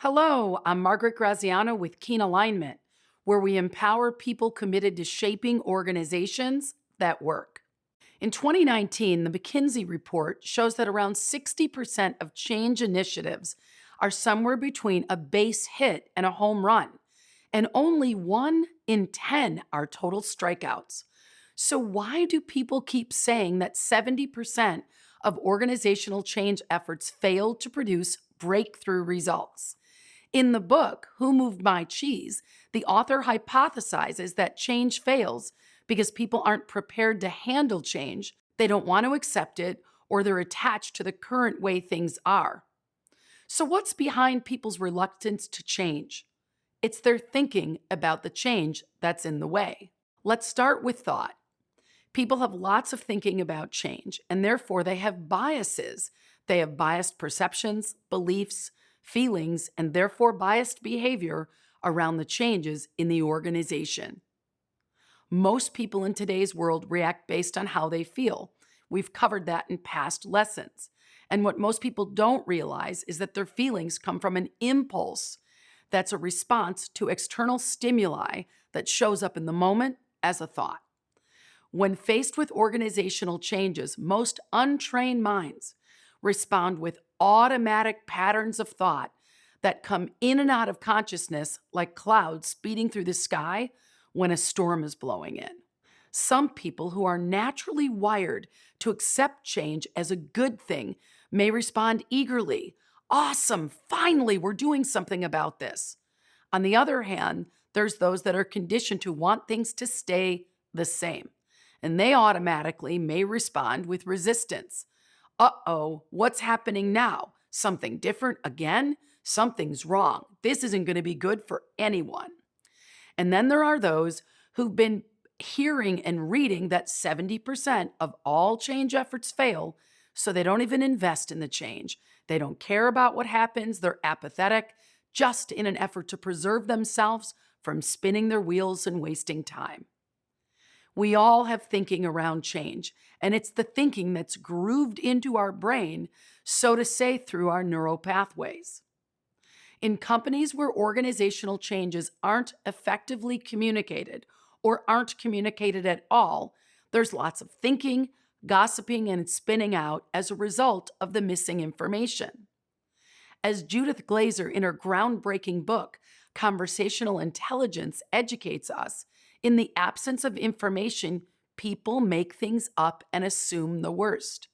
Hello, I'm Margaret Graziano with Keen Alignment, where we empower people committed to shaping organizations that work. In 2019, the McKinsey report shows that around 60% of change initiatives are somewhere between a base hit and a home run, and only 1 in 10 are total strikeouts. So, why do people keep saying that 70% of organizational change efforts fail to produce breakthrough results? In the book, Who Moved My Cheese, the author hypothesizes that change fails because people aren't prepared to handle change, they don't want to accept it, or they're attached to the current way things are. So, what's behind people's reluctance to change? It's their thinking about the change that's in the way. Let's start with thought. People have lots of thinking about change, and therefore they have biases. They have biased perceptions, beliefs, feelings, and therefore biased behavior around the changes in the organization. Most people in today's world react based on how they feel. We've covered that in past lessons. And what most people don't realize is that their feelings come from an impulse that's a response to external stimuli that shows up in the moment as a thought. When faced with organizational changes, most untrained minds respond with automatic patterns of thought that come in and out of consciousness like clouds speeding through the sky when a storm is blowing in. Some people who are naturally wired to accept change as a good thing may respond eagerly. Awesome, finally, we're doing something about this. On the other hand, there's those that are conditioned to want things to stay the same, and they automatically may respond with resistance. Uh-oh, what's happening now? Something different again? Something's wrong. This isn't going to be good for anyone. And then there are those who've been hearing and reading that 70% of all change efforts fail, so they don't even invest in the change. They don't care about what happens. They're apathetic, just in an effort to preserve themselves from spinning their wheels and wasting time. We all have thinking around change, and it's the thinking that's grooved into our brain, so to say, through our neural pathways. In companies where organizational changes aren't effectively communicated or aren't communicated at all, there's lots of thinking, gossiping, and spinning out as a result of the missing information. As Judith Glaser in her groundbreaking book, Conversational Intelligence, educates us, in the absence of information, people make things up and assume the worst.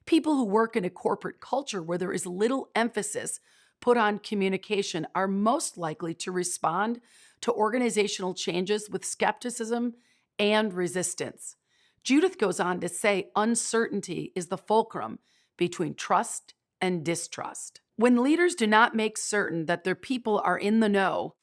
People who work in a corporate culture where there is little emphasis put on communication are most likely to respond to organizational changes with skepticism and resistance. Judith goes on to say uncertainty is the fulcrum between trust and distrust. When leaders do not make certain that their people are in the know,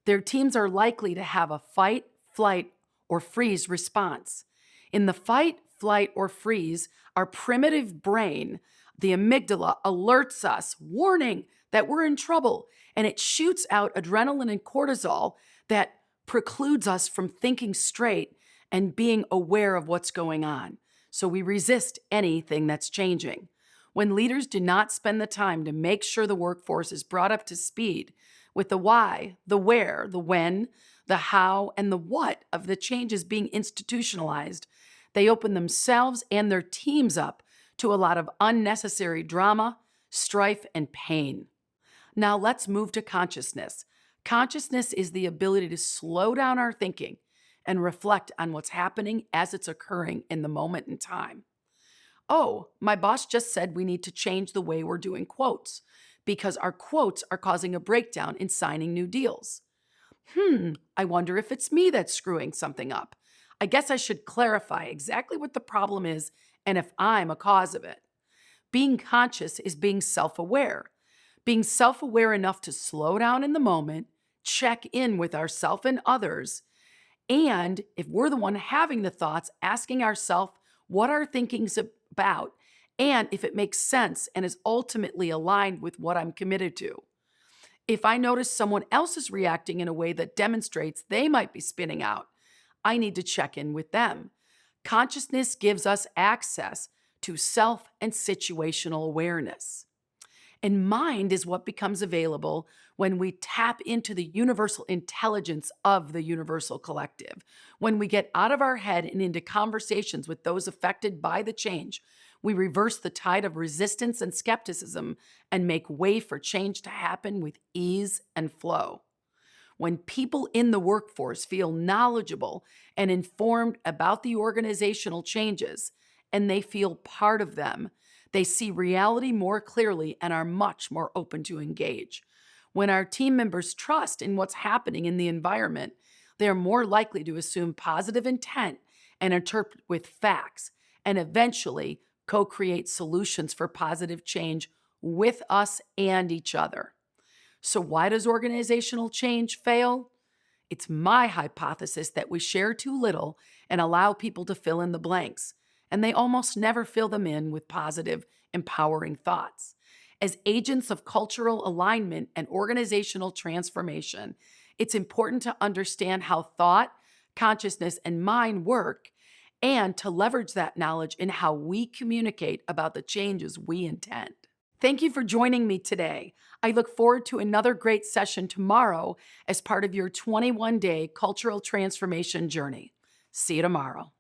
their teams are likely to have a fight, flight, or freeze response. In the fight, flight, or freeze, our primitive brain, the amygdala, alerts us, warning that we're in trouble, and it shoots out adrenaline and cortisol that precludes us from thinking straight and being aware of what's going on. So we resist anything that's changing. When leaders do not spend the time to make sure the workforce is brought up to speed with the why, the where, the when, the how, and the what of the changes being institutionalized, they open themselves and their teams up to a lot of unnecessary drama, strife, and pain. Now let's move to consciousness. Consciousness is the ability to slow down our thinking and reflect on what's happening as it's occurring in the moment in time. Oh, my boss just said we need to change the way we're doing quotes because our quotes are causing a breakdown in signing new deals. I wonder if it's me that's screwing something up. I guess I should clarify exactly what the problem is and if I'm a cause of it. Being conscious is being self-aware. Being self-aware enough to slow down in the moment, check in with ourselves and others, and if we're the one having the thoughts, asking ourselves what our thinking's about and if it makes sense and is ultimately aligned with what I'm committed to. If I notice someone else is reacting in a way that demonstrates they might be spinning out, I need to check in with them. Consciousness gives us access to self and situational awareness. And mind is what becomes available when we tap into the universal intelligence of the universal collective. When we get out of our head and into conversations with those affected by the change, we reverse the tide of resistance and skepticism and make way for change to happen with ease and flow. When people in the workforce feel knowledgeable and informed about the organizational changes and they feel part of them, they see reality more clearly and are much more open to engage. When our team members trust in what's happening in the environment, they are more likely to assume positive intent and interpret with facts, and eventually co create solutions for positive change with us and each other. So, why does organizational change fail? It's my hypothesis that we share too little and allow people to fill in the blanks, and they almost never fill them in with positive, empowering thoughts. As agents of cultural alignment and organizational transformation, it's important to understand how thought, consciousness, and mind work and to leverage that knowledge in how we communicate about the changes we intend. Thank you for joining me today. I look forward to another great session tomorrow as part of your 21-day cultural transformation journey. See you tomorrow.